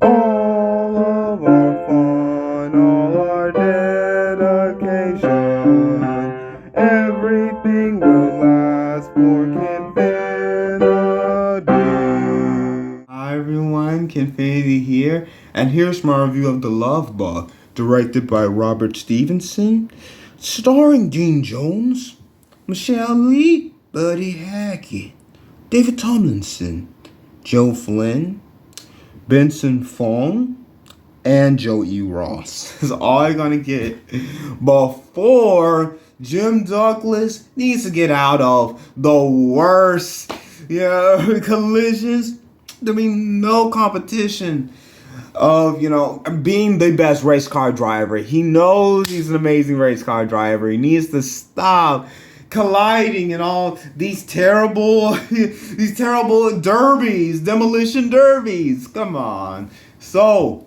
All of our fun, all our dedication, everything will last for Kinfinity. Hi everyone, Kinfinity here, and here's my review of The Love Bug, directed by Robert Stevenson, starring Dean Jones, Michelle Lee, Buddy Hackett, David Tomlinson, Joe Flynn, Benson Fong, and Joe E. Ross. Is all you're gonna get before Jim Douglas needs to get out of the worst, collisions. There be no competition of, being the best race car driver. He knows he's an amazing race car driver. He needs to stop colliding in all these terrible these terrible derbies, demolition derbies. Come on. So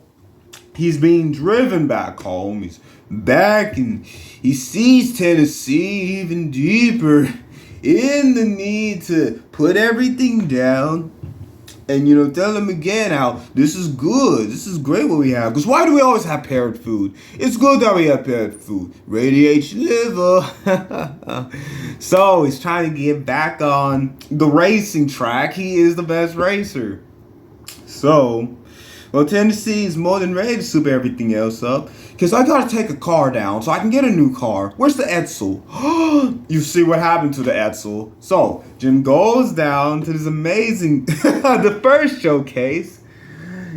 he's being driven back home. He's back and he sees Tennessee even deeper in the need to put everything down and, tell them again how this is good. This is great what we have. Because why do we always have paired food? It's good that we have paired food. Radiates liver. So he's trying to get back on the racing track. He is the best racer. So, well, Tennessee is more than ready to soup everything else up. Because I got to take a car down so I can get a new car. Where's the Edsel? You see what happened to the Edsel. So, Jim goes down to this amazing, the first showcase.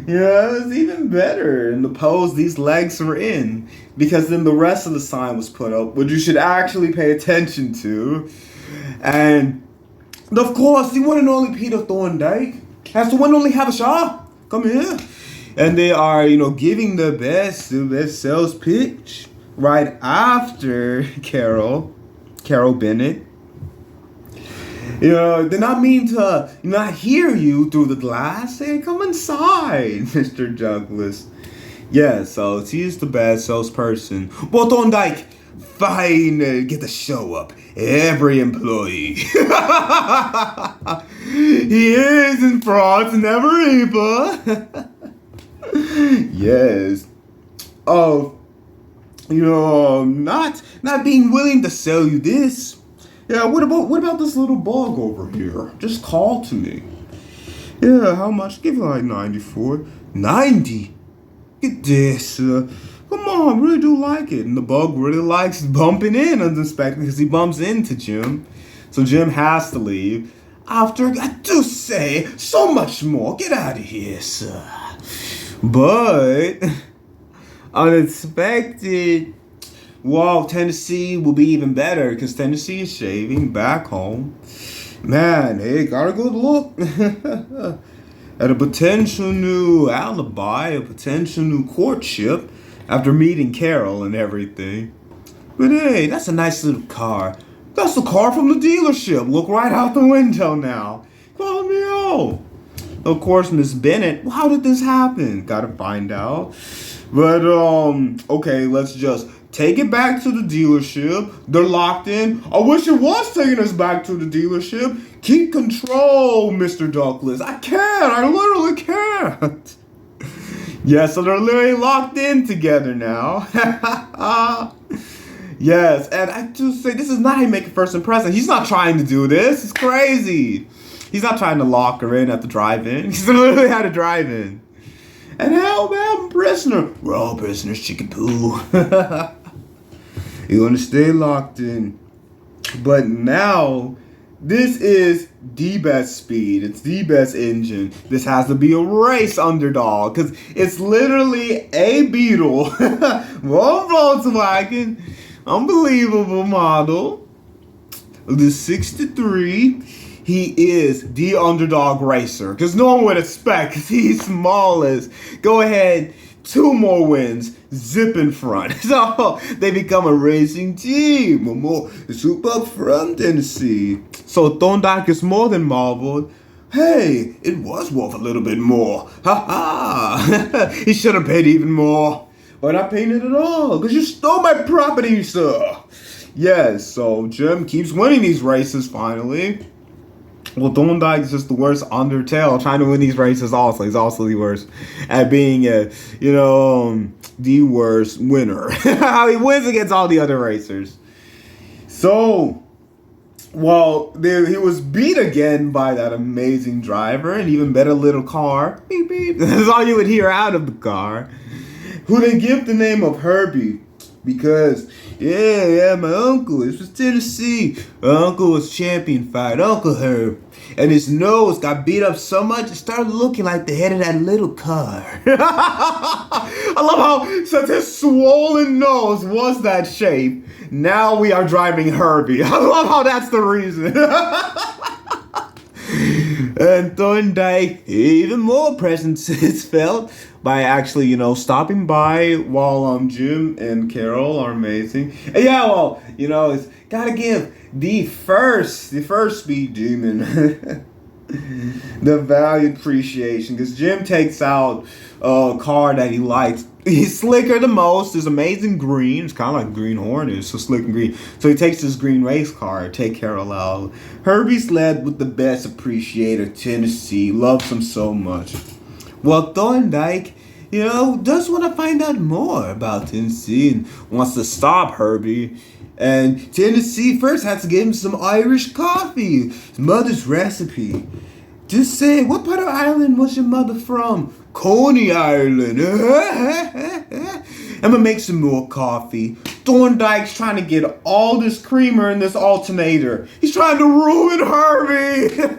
Yeah, it's even better in the pose these legs are in. Because then the rest of the sign was put up, which you should actually pay attention to. And, of course, the one and only Peter Thorndike has the one and only have a shot. Come here. And they are, giving the best sales pitch right after Carol Bennett. They're not mean to not hear you through the glass. Hey, come inside, Mr. Douglas. Yeah, so he's the best salesperson. But Thorndike, fine, get the show up. Every employee. He is in France, never Eva. Yes. Oh, not being willing to sell you this. Yeah, what about this little bug over here? Just call to me. Yeah, how much? Give you like 94. 90? Get this. Come on, I really do like it. And the bug really likes bumping in unexpected because he bumps into Jim. So Jim has to leave. After, I do say, so much more. Get out of here, sir. But unexpected. Well, Tennessee will be even better because Tennessee is shaving back home. Man, hey, got a good look at a potential new alibi, a potential new courtship after meeting Carol and everything. But hey, that's a nice little car. That's the car from the dealership. Look right out the window now. Call me out. Of course, Miss Bennett, well, how did this happen? Gotta find out. But, okay, let's just take it back to the dealership. They're locked in. I wish it was taking us back to the dealership. Keep control, Mr. Douglas. I can't. I literally can't. Yeah, so they're literally locked in together now. Yes, and I do say this is not how you make a first impression. He's not trying to do this. It's crazy. He's not trying to lock her in at the drive-in. He's literally had a drive-in. And how about prisoner? We're all prisoners, chicken poo. You want to stay locked in. But now, this is the best speed. It's the best engine. This has to be a race underdog. Because it's literally a Beetle. One Volkswagen. Unbelievable model. The 63. He is the underdog racer. Because no one would expect, because he's smallest. Go ahead, 2 more wins, zip in front. So they become a racing team. More soup up front, Tennessee. So Thorndike is more than marveled. Hey, it was worth a little bit more. Ha ha. He should have paid even more. But not paying it at all, because you stole my property, sir. Yes, so Jim keeps winning these races finally. Well, Thorndike is just the worst undertale trying to win these races also. He's also the worst at being the worst winner. How he wins against all the other racers. So, well, he was beat again by that amazing driver, an even better little car. Beep, beep. That's all you would hear out of the car. Who they give the name of Herbie. Because, my uncle, this was Tennessee. My uncle was champion fight, Uncle Herb. And his nose got beat up so much, it started looking like the head of that little car. I love how, since his swollen nose was that shape, now we are driving Herbie. I love how that's the reason. And Thorndike, even more presence is felt by actually, stopping by while Jim and Carol are amazing. And it's gotta give the first speed demon the value appreciation, because Jim takes out a car that he likes. He's slicker the most. There's amazing green. It's kind of like Green Hornet. It's so slick and green. So he takes this green race car, take Carol out. Herbie's led with the best appreciator, Tennessee. Loves him so much. Well, Thorndike, does want to find out more about Tennessee and wants to stop Herbie. And Tennessee first had to give him some Irish coffee, his mother's recipe. Just say, what part of Ireland was your mother from? Coney Island. I'm gonna make some more coffee. Thorndike's trying to get all this creamer in this alternator. He's trying to ruin Herbie.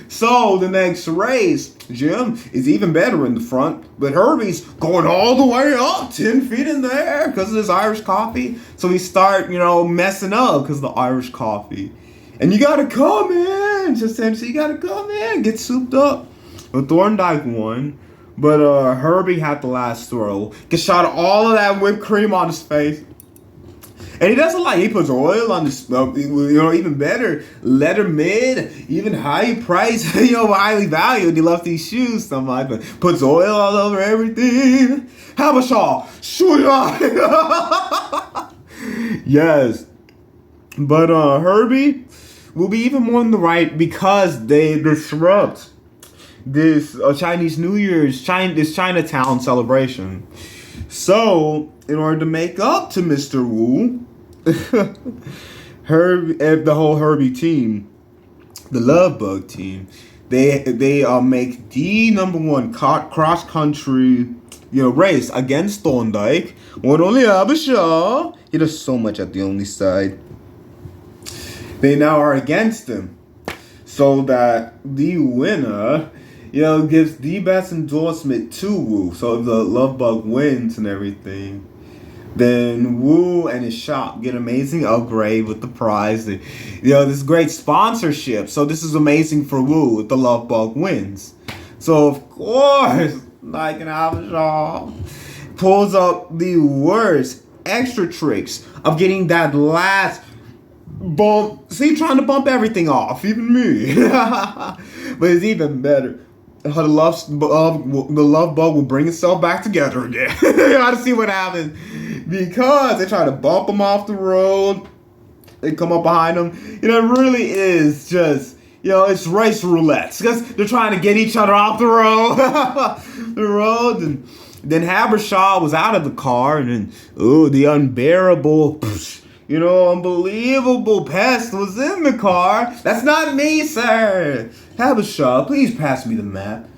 So the next race, Jim is even better in the front, but Herbie's going all the way up 10 feet in the air because of this Irish coffee. So we start, messing up because of the Irish coffee. And you gotta come in, just Tennessee, you gotta come in, get souped up. But Thorndike won, but Herbie had the last throw. Gets shot all of that whipped cream on his face. And he doesn't he puts oil on his, even better, leather mid, even high price, highly valued. He loves these shoes so much, but puts oil all over everything. Habashaw, shoot. Yes. But Herbie will be even more on the right because they disrupt this Chinese New Year's, this Chinatown celebration. So, in order to make up to Mr. Wu, the whole Herbie team, the Love Bug team, they make the #1 cross country race against Thorndike. One only Abisha. He does so much at the only side. They now are against him, so that the winner gives the best endorsement to Wu. So if the Love Bug wins and everything, then Wu and his shop get amazing upgrade with the prize. This great sponsorship. So this is amazing for Wu if the Love Bug wins. So of course, like an Avashal pulls up the worst extra tricks of getting that last bump. See, trying to bump everything off, even me. But it's even better. How the love bug will bring itself back together again. You gotta see what happens. Because they try to bump him off the road. They come up behind him. It really is just, it's race roulette. Because they're trying to get each other off the road. And then Habershaw was out of the car. And then, the unbearable, unbelievable pest was in the car. That's not me, sir. Habershaw, please pass me the map.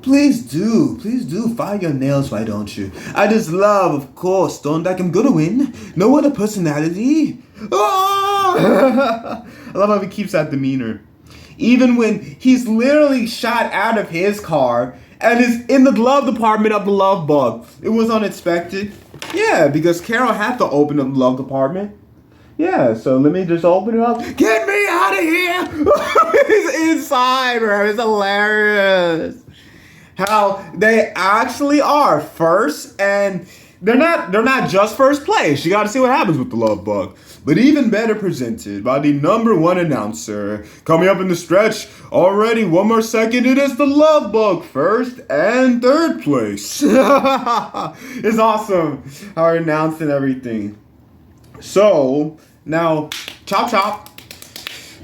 Please do. File your nails, why don't you? I just love, of course, Thorndike. I'm gonna win. No other personality. Oh! I love how he keeps that demeanor. Even when he's literally shot out of his car and is in the glove department of the Love Bug. It was unexpected. Yeah, because Carol had to open up the glove department. Yeah, so let me just open it up. Get me out of here! He's inside, bro. It's hilarious. How they actually are first, and they're not just first place. You got to see what happens with the Love Bug. But even better presented by the #1 announcer. Coming up in the stretch already. One more second. It is the Love Bug first and third place. It's awesome how they're announcing everything. So now, chop chop.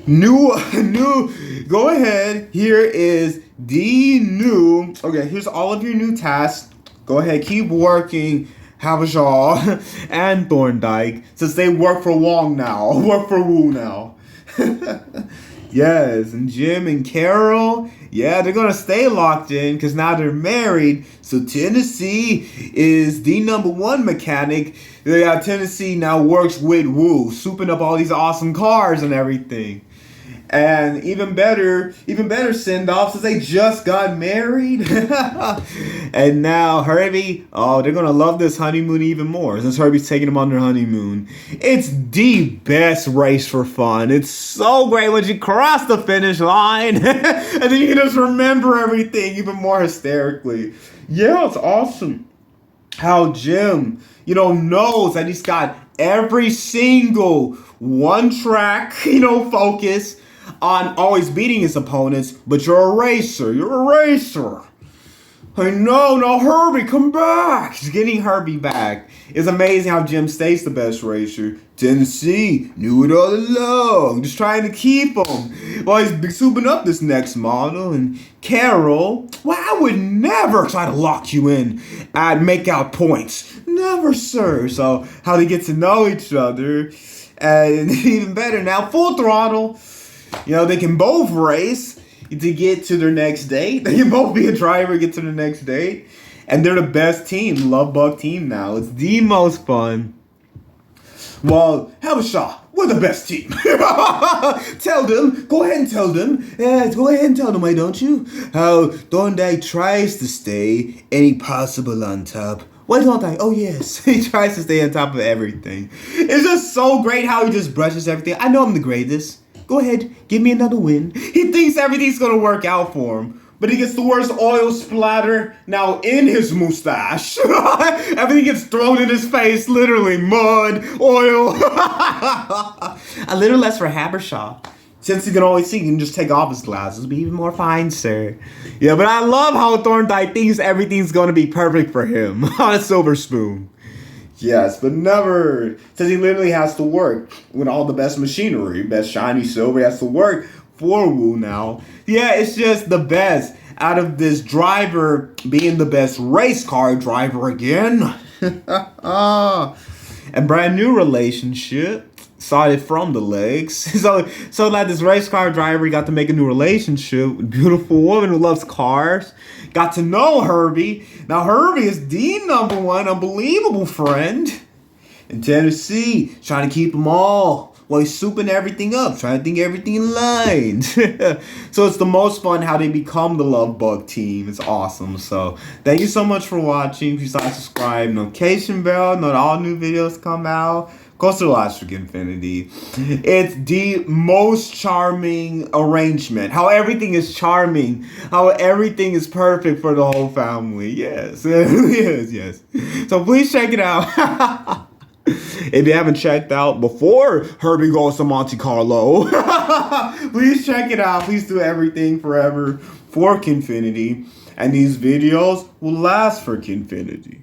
Go ahead. Here is the new. Okay, here's all of your new tasks. Go ahead, keep working. Havashaw and Thorndike, since they work for Wong now, work for Wu now. Yes, and Jim and Carol, yeah, they're gonna stay locked in because now they're married. So Tennessee is the #1 mechanic. Tennessee now works with Wu, souping up all these awesome cars and everything. And even better send-off since they just got married. And now Herbie, oh, they're gonna love this honeymoon even more since Herbie's taking them on their honeymoon. It's the best race for fun. It's so great when you cross the finish line and then you can just remember everything even more hysterically. Yeah, it's awesome how Jim, knows that he's got every single one track, focus on always beating his opponents, but you're a racer. You're a racer. I know, no, Herbie, come back. He's getting Herbie back. It's amazing how Jim stays the best racer. Tennessee knew it all along. Just trying to keep him while he's souping up this next model. And Carol, well, I would never try to lock you in and make out points. Never, sir. So how they get to know each other. And even better now, full throttle. They can both race to get to their next date. They can both be a driver, get to their next date. And they're the best team, Love Bug team now. It's the most fun. Well, Havashaw, we're the best team. Tell them, go ahead and tell them. Yeah, go ahead and tell them, why don't you? How Thorndike tries to stay any possible on top. Why don't I? Oh, yes. He tries to stay on top of everything. It's just so great how he just brushes everything. I know I'm the greatest. Go ahead, give me another win. He thinks everything's gonna work out for him, but he gets the worst oil splatter now in his mustache. Everything gets thrown in his face, literally mud, oil. A little less for Habershaw. Since he can always see, he can just take off his glasses, be even more fine, sir. Yeah, but I love how Thorndike thinks everything's gonna be perfect for him on a silver spoon. Yes, but never, since he literally has to work with all the best machinery, best shiny silver. He has to work for Wu now. Yeah, it's just the best out of this driver being the best race car driver again. And brand new relationship. Started from the legs. So like this race car driver got to make a new relationship with a beautiful woman who loves cars. Got to know Herbie. Now Herbie is the #1 unbelievable friend in Tennessee. Trying to keep them all while he's souping everything up. Trying to think everything in line. So it's the most fun how they become the Love Bug team. It's awesome. So thank you so much for watching. Please like, subscribe, notification bell. Know that all new videos come out. Goes to Harris-Kenfinity. It's the most charming arrangement. How everything is charming. How everything is perfect for the whole family. Yes. yes. So please check it out. If you haven't checked out before Herbie goes to Monte Carlo, please check it out. Please do everything forever for Kenfinity. And these videos will last for Kenfinity.